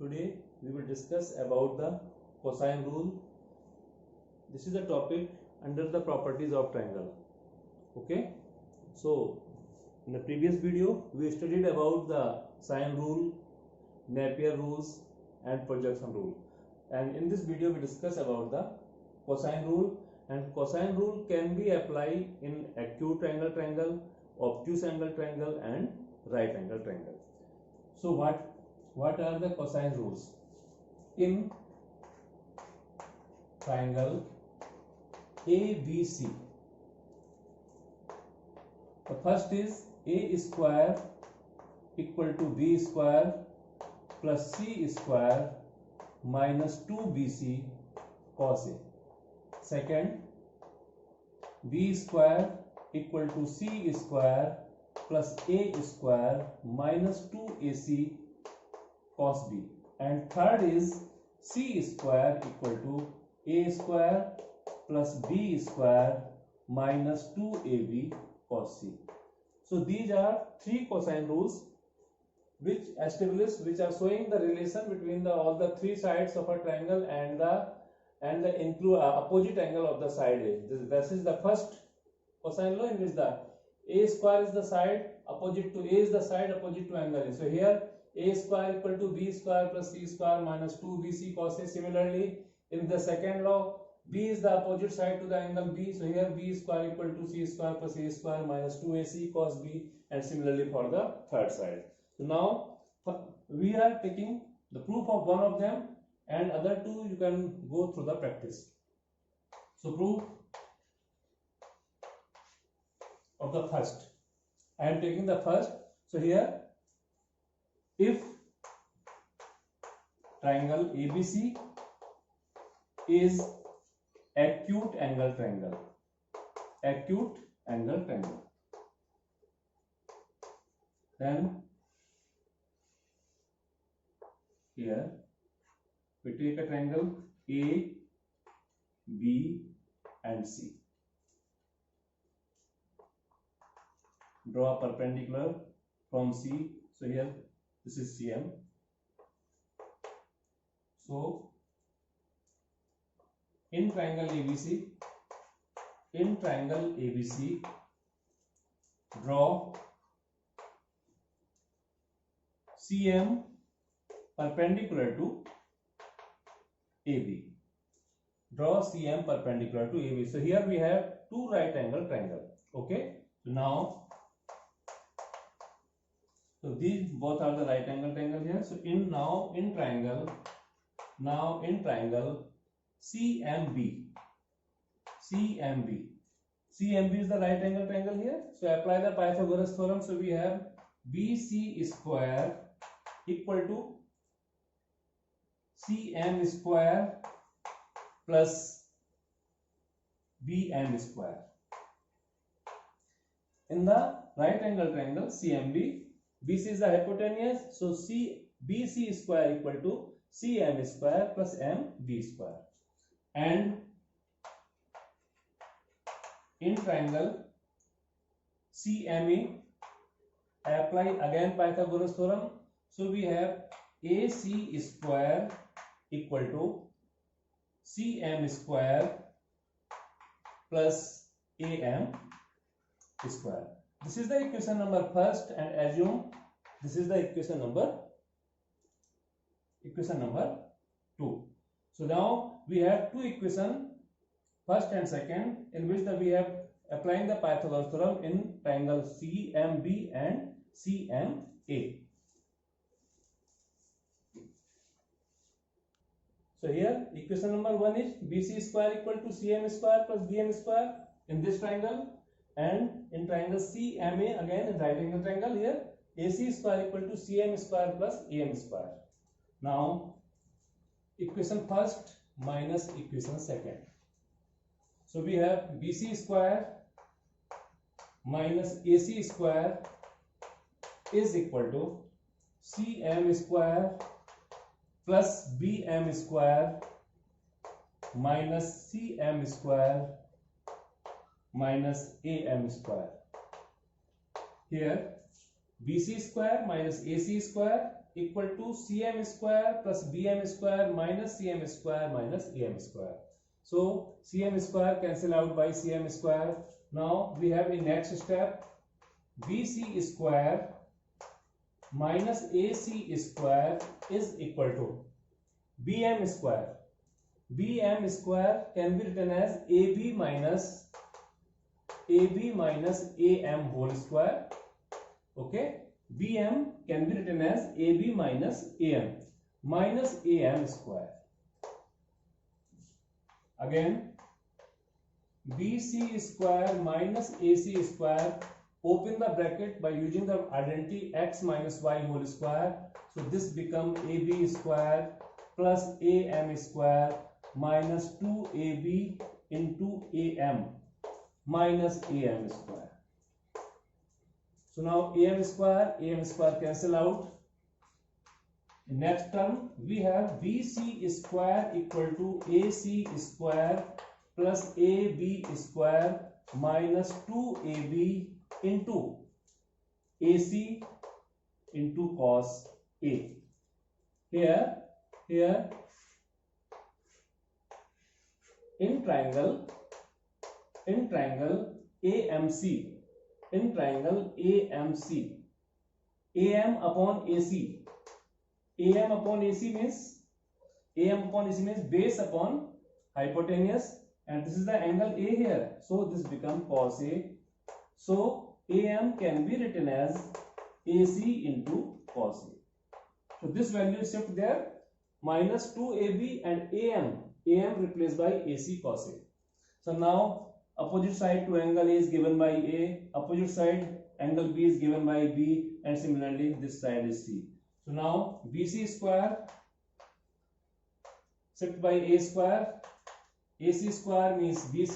Today we will discuss about the cosine rule. This is a topic under the properties of triangle. Okay, so in the previous video we studied about the sine rule, Napier rules and projection rule, and in this video we discuss about the cosine rule. And cosine rule can be applied in acute angle triangle, obtuse angle triangle and right angle triangle. So what are the cosine rules in triangle ABC? The first is A square equal to B square plus C square minus 2BC cos A. Second, B square equal to C square plus A square minus 2AC cos B. And third is C square equal to A square plus B square minus 2AB cos C. So these are three cosine rules which are showing the relation between all the three sides of a triangle and the opposite angle of the side edge. This is the first cosine law, in which the A square is the side, opposite to A is the side, opposite to angle A. So here A square equal to B square plus C square minus 2BC cos A. Similarly, in the second law, B is the opposite side to the angle B. So here B square equal to C square plus A square minus 2AC cos B, and similarly for the third side. So now we are taking the proof of one of them, and other two you can go through the practice. So proof of the first. I am taking the first. So here, if triangle ABC is acute angle triangle, then here we take a triangle A, B and C. Draw a perpendicular from C. So here this is CM. So in triangle ABC, draw CM perpendicular to AB. Draw CM perpendicular to AB. So here we have two right angle triangle. Okay. So now, so these both are the right angle triangle here. So in triangle CMB is the right angle triangle here. So apply the Pythagoras theorem. So we have BC square equal to CM square plus BM square. In the right angle triangle CMB, BC is the hypotenuse, so BC square equal to CM square plus MB square. And in triangle CME, I apply again Pythagoras theorem. So we have AC square equal to CM square plus AM square. This is the equation number first, and assume this is the equation number 2. So now we have two equations, first and second, in which we have applying the Pythagoras theorem in triangle CMB and CMA. So here equation number 1 is BC square equal to CM square plus BM square in this triangle, and in triangle CMA again in right angle triangle, here AC square equal to CM square plus AM square. Now equation first minus equation second. So we have BC square minus AC square is equal to CM square plus BM square minus CM square minus AM square. Here BC square minus AC square equal to cm square plus bm square minus cm square minus am square. So cm square cancel out by cm square. Now we have in next step bc square minus ac square is equal to bm square. bm square can be written as ab minus am whole square. Okay, bm can be written as ab minus am square. Again bc square minus ac square, open the bracket by using the identity x minus y whole square. So this become ab square plus am square minus 2ab into am minus am square. So now am square cancel out. In next term we have bc square equal to ac square plus ab square minus 2ab into ac into cos a. Here in triangle AMC, in triangle AMC, AM upon AC means base upon hypotenuse, and this is the angle A here, so this becomes cos A. So AM can be written as AC into cos A. So this value is shift there, minus 2AB and AM replaced by AC cos A. So now opposite side to angle A is given by A, opposite side angle B is given by B, and similarly this side is C. So now BC square shift by A square, AC square means B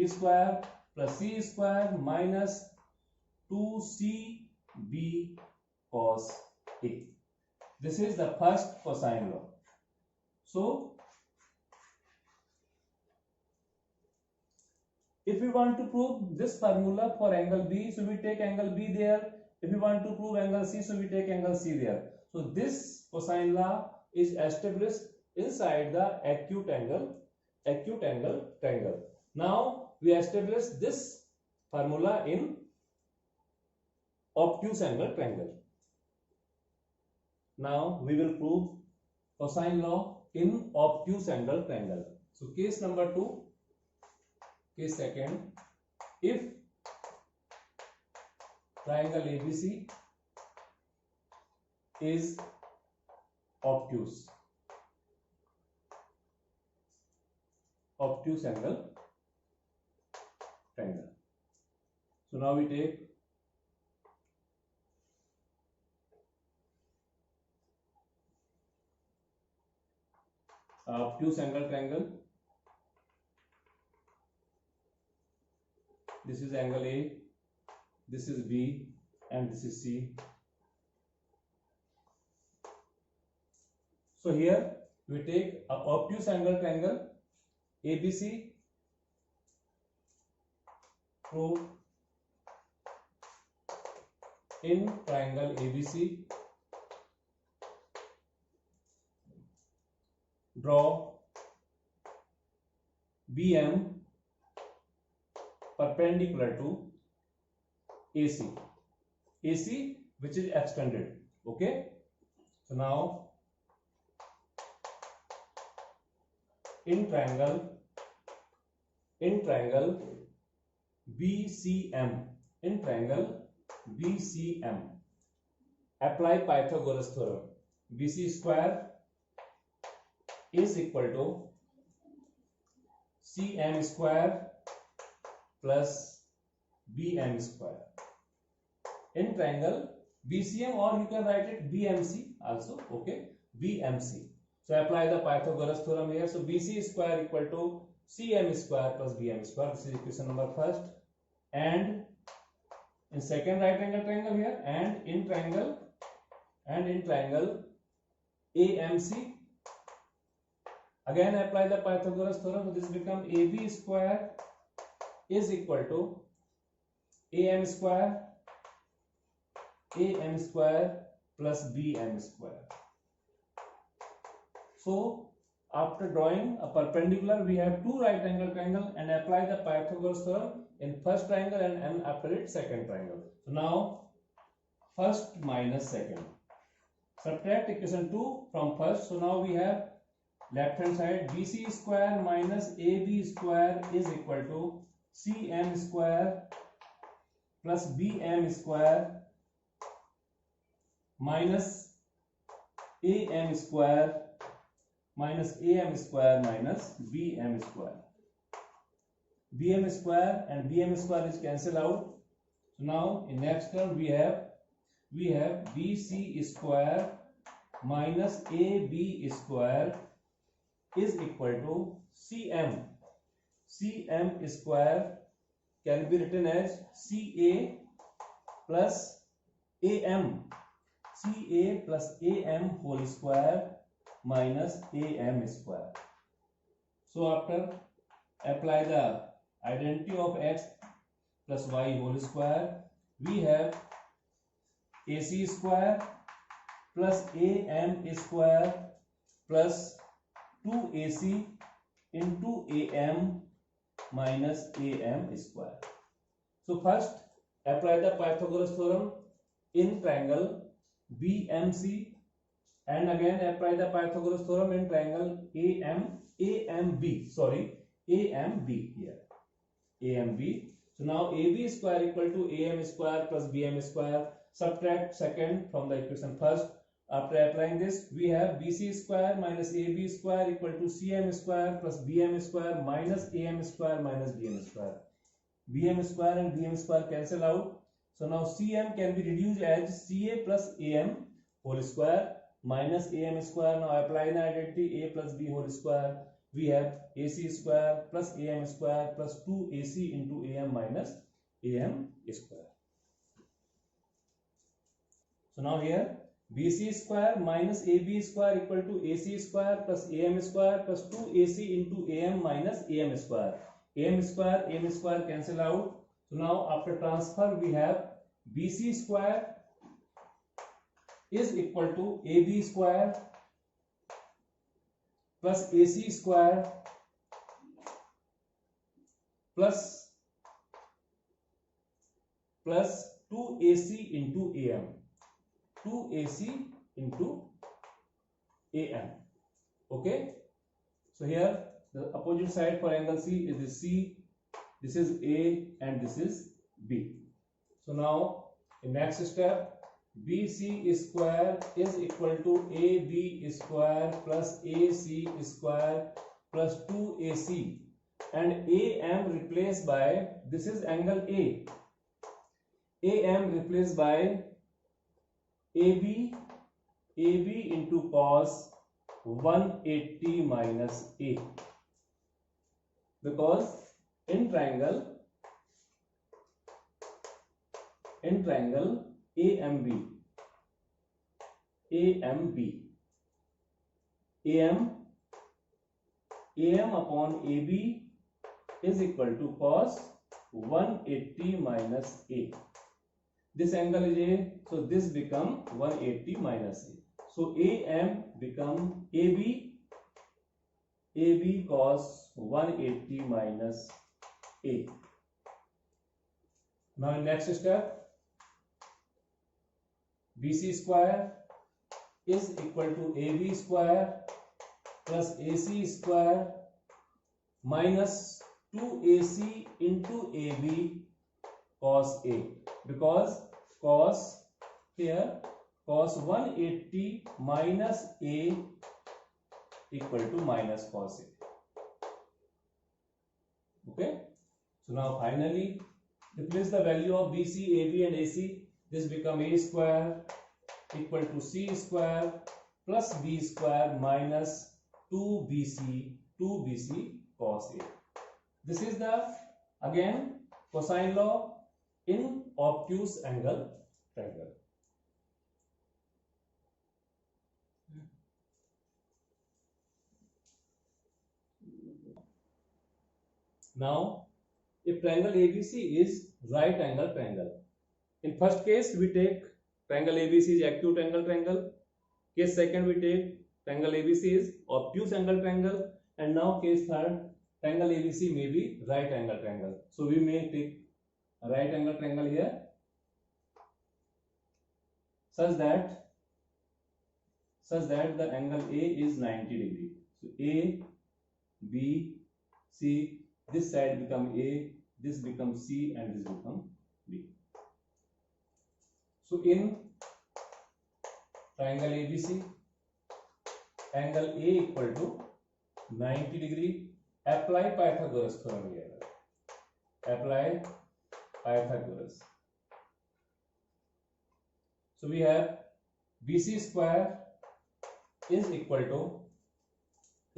square plus C square minus 2CB cos A. This is the first cosine law. So if we want to prove this formula for angle B, so we take angle B there. If we want to prove angle C, so we take angle C there. So this cosine law is established inside the acute angle triangle. Now we establish this formula in obtuse angle triangle. Now we will prove cosine law in obtuse angle triangle. So case number 2. Case second, if triangle ABC is obtuse angle triangle. So now we take obtuse angle triangle. This is angle A, this is B, and this is C. So here we take an obtuse angle triangle ABC, prove in triangle ABC, draw BM perpendicular to AC which is extended. Okay, so now in triangle BCM, apply Pythagoras theorem. BC square is equal to CM square plus BM square. In triangle BCM, or you can write it BMC also. Okay, BMC. So apply the Pythagoras theorem here. So BC square equal to CM square plus BM square. This is equation number first. And in second right angle triangle here, and in triangle AMC, again apply the Pythagoras theorem. So this become AB square is equal to AM square plus bm square. So after drawing a perpendicular, we have two right angle triangle and apply the Pythagoras theorem in first triangle and after it second triangle. So now first minus second. Subtract equation 2 from first. So now we have left hand side bc square minus ab square is equal to cm square plus bm square minus am square minus am square minus bm square. Bm square and bm square is cancelled out. So now in next term we have bc square minus ab square is equal to cm. Cm square can be written as ca plus am. Ca plus am whole square minus am square. So after apply the identity of x plus y whole square, we have ac square plus am square plus 2ac into am minus am square. So first apply the Pythagoras theorem in triangle BMC and again apply the Pythagoras theorem in triangle AMB here AMB. So now AB square equal to AM square plus BM square. Subtract second from the equation first. After applying this, we have BC square minus AB square equal to CM square plus BM square minus AM square minus BM square. BM square and BM square cancel out. So now CM can be reduced as CA plus AM whole square minus AM square. Now apply the identity A plus B whole square. We have AC square plus AM square plus 2AC into AM minus AM square. So now here BC square minus AB square equal to AC square plus AM square plus 2AC into AM minus AM square. AM square cancel out. So now after transfer we have BC square is equal to AB square plus AC square plus 2AC into AM. 2AC into AM. Okay. So here the opposite side for angle C is this C, this is A and this is B. So now in next step BC square is equal to AB square plus AC square plus 2AC and AM replaced by, this is angle A. AM replaced by AB into cos 180 minus A, because in triangle AMB AM upon AB is equal to cos 180 minus A. This angle is A, so this become 180 minus A. So AM become AB cos 180 minus A. Now in next step BC square is equal to AB square plus AC square minus 2AC into AB cos A, because cos here cos 180 minus A equal to minus cos A. Okay. So now finally replace the value of BC, AB and AC. This become A square equal to C square plus B square minus 2BC cos A. This is the again cosine law in obtuse angle triangle. Now if triangle ABC is right angle triangle, in first case we take triangle ABC is acute angle triangle. Case second, we take triangle ABC is obtuse angle triangle, and now case third, triangle ABC may be right angle triangle. So we may take a right angle triangle here, such that the angle A is 90 degree. So A, B, C, this side become A, this becomes C, and this become B. So in triangle ABC, angle A equal to 90 degree. Apply Pythagoras theorem here. Apply Pythagoras. So we have BC square is equal to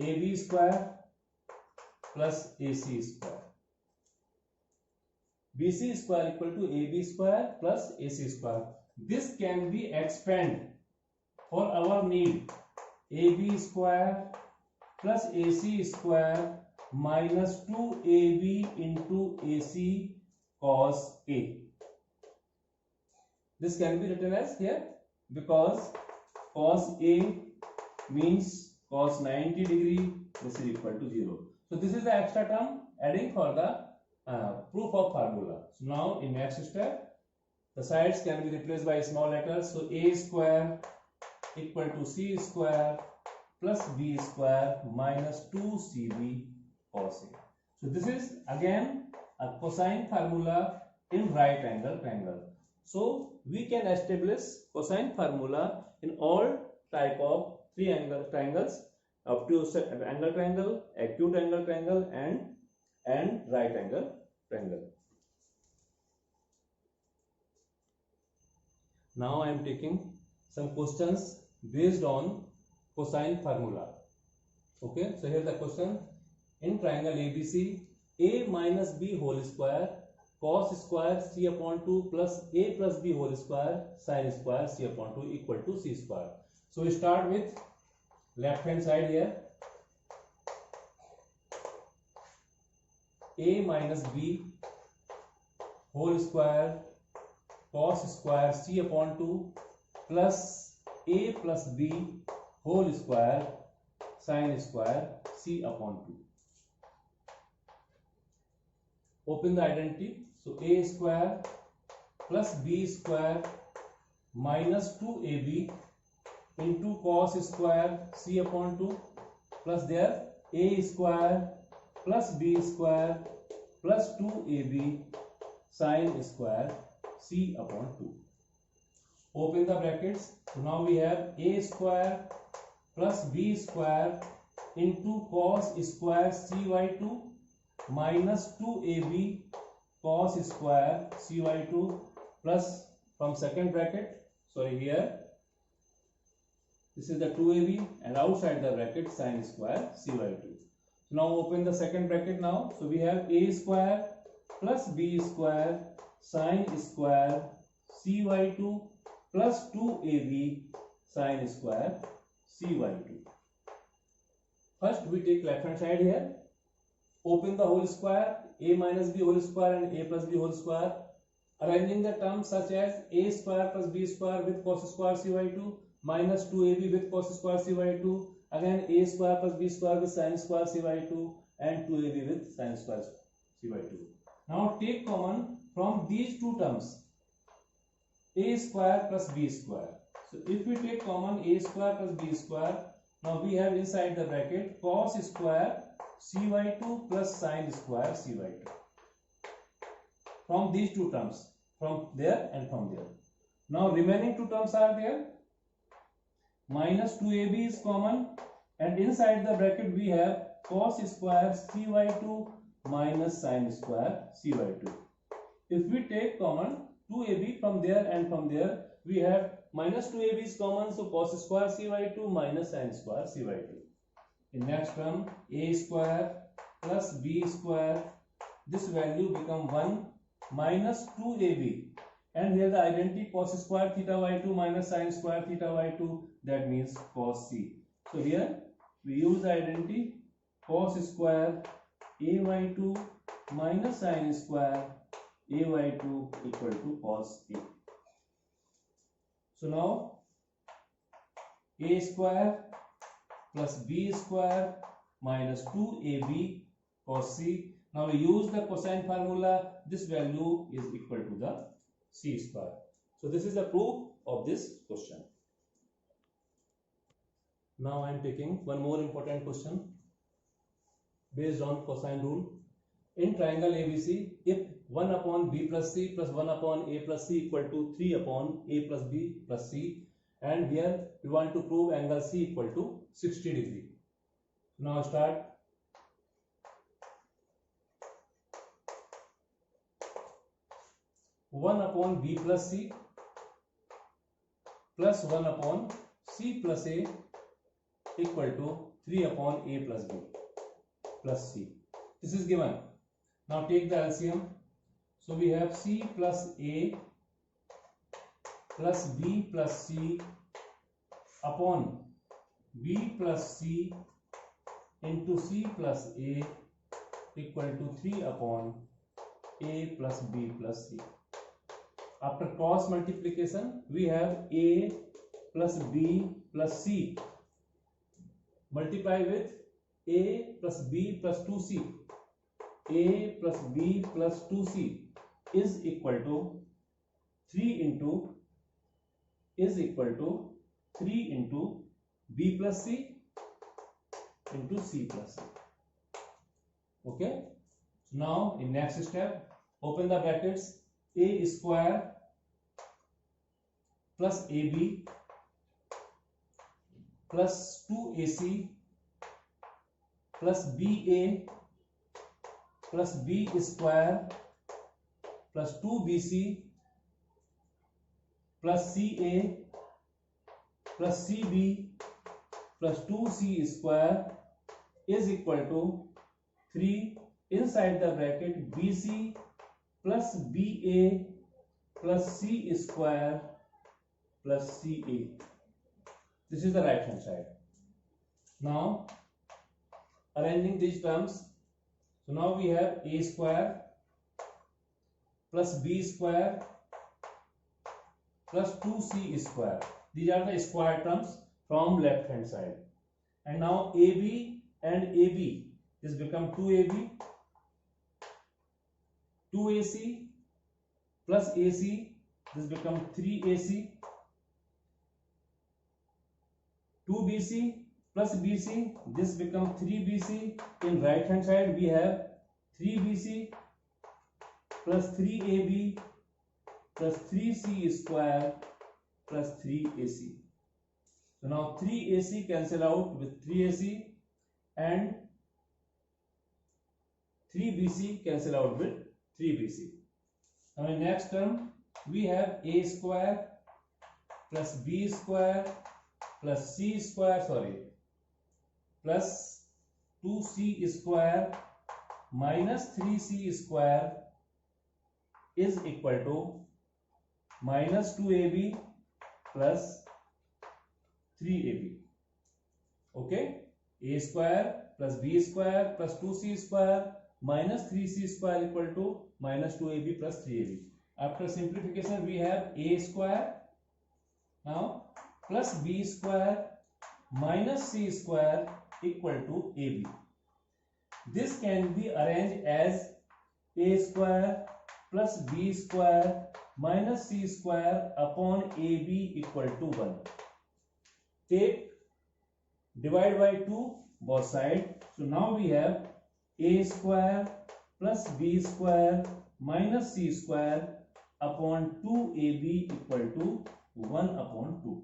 AB square plus AC square. BC square equal to AB square plus AC square. This can be expanded for our need. AB square plus AC square minus 2AB into AC cos A. This can be written as here, because cos A means cos 90 degree, this is equal to 0. So this is the extra term adding for the proof of formula. So now in next step, the sides can be replaced by small letters. So A square equal to C square plus B square minus 2CB cos A. So this is again a cosine formula in right angle triangle. So we can establish cosine formula in all type of three angle triangles: obtuse angle triangle, acute angle triangle, and right angle triangle. Now I am taking some questions based on cosine formula. Okay, so here the question: in triangle ABC, A minus B whole square cos square C upon 2 plus A plus B whole square sin square C upon 2 equal to C square. So we start with left hand side here. A minus B whole square cos square C upon 2 plus A plus B whole square sin square C upon 2. Open the identity. So A square plus B square minus 2AB into cos square C upon 2 plus there A square plus B square plus 2AB sin square C upon 2. Open the brackets. So now we have A square plus B square into cos square CY2 minus 2AB cos square CY2 plus, from second bracket, sorry, here this is the 2AB and outside the bracket sin square CY2. So now open the second bracket now. So we have A square plus B square sin square CY2 plus 2AB sin square CY2. First we take left hand side here. Open the whole square, A minus B whole square and A plus B whole square, arranging the terms such as A square plus B square with cos square CY2 minus 2AB with cos square CY2, again A square plus B square with sin square CY2 and 2AB with sin square CY2. Now take common from these two terms, A square plus B square. So if we take common A square plus B square, now we have inside the bracket cos square CY2 plus sin square CY2. From these two terms, from there and from there. Now remaining two terms are there. Minus 2AB is common, and inside the bracket we have cos square CY2 minus sin square CY2. If we take common 2AB from there and from there, we have minus 2AB is common, so cos square CY2 minus sin square CY2. In next term, A square plus B square, this value become 1 minus 2AB, and here the identity cos square theta y2 minus sin square theta y2, that means cos C. So here we use the identity cos square ay2 minus sin square ay2 equal to cos A. So now a square plus b square minus 2ab cos c. Now we use the cosine formula. This value is equal to the c square. So this is the proof of this question. Now I am taking one more important question based on cosine rule. In triangle ABC, if 1 upon b plus c plus 1 upon a plus c equal to 3 upon a plus b plus c, and here we want to prove angle C equal to 60 degree. Now start. One upon b plus c plus 1 upon c plus a equal to 3 upon a plus b plus c. This is given. Now take the LCM. So we have c plus a plus b plus c upon b plus c into c plus a equal to 3 upon a plus b plus c. After cross multiplication, we have a plus b plus c multiply with a plus b plus 2c. A plus b plus 2c is equal to 3 into b plus c into c plus c. Okay. So now in next step, open the brackets. A square plus ab plus 2ac plus ba plus b square plus 2bc plus ca plus cb plus 2c square is equal to 3 inside the bracket bc plus ba plus c square plus ca. This is the right hand side. Now arranging these terms. So now we have a square plus b square plus 2c square. These are the square terms from left hand side. And now AB and AB, this become 2AB, 2AC plus AC, this become 3AC, 2BC plus BC, this become 3BC. In right hand side we have 3BC plus 3AB plus 3C square plus 3AC. So now 3AC cancel out with 3AC and 3BC cancel out with 3BC. Now in next term we have a square plus b square plus c square plus 2c square minus 3c square is equal to minus 2ab plus 3ab. Okay, a square plus b square plus 2c square minus 3c square equal to minus 2ab plus 3ab. After simplification we have a square now plus b square minus c square equal to ab. This can be arranged as a square plus b square minus c square upon ab equal to 1. Take divide by 2 both sides. So now we have a square plus b square minus c square upon 2ab equal to 1 upon 2.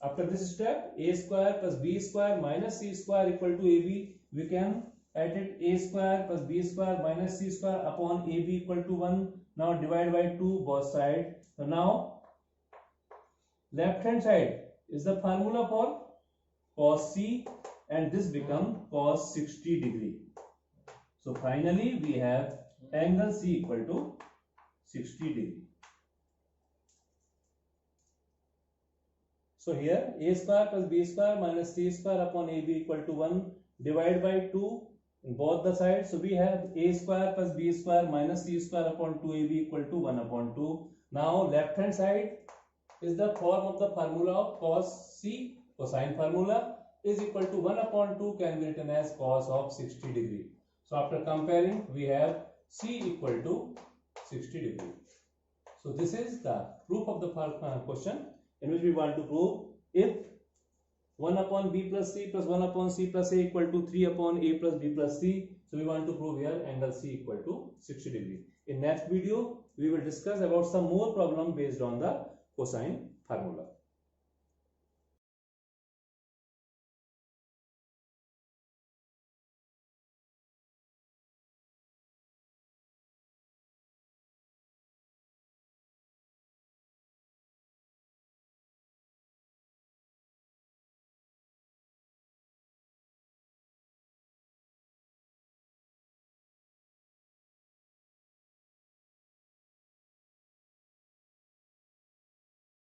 After this step, a square plus b square minus c square equal to ab, we can add it a square plus b square minus c square upon ab equal to 1. Now divide by 2 both sides. So now left hand side is the formula for cos c and this become cos 60 degree. So finally we have angle C equal to 60 degree. So here a square plus b square minus c square upon ab equal to 1, divide by 2 in both the sides. So we have a square plus b square minus c square upon 2ab equal to 1 upon 2. Now left hand side is the form of the formula of cos C. Cosine formula is equal to 1 upon 2 can be written as cos of 60 degree. So after comparing, we have C equal to 60 degree. So this is the proof of the question, in which we want to prove if 1 upon b plus c plus 1 upon c plus a equal to 3 upon a plus b plus c. So we want to prove here angle C equal to 60 degree. In next video, we will discuss about some more problem based on the cosine formula.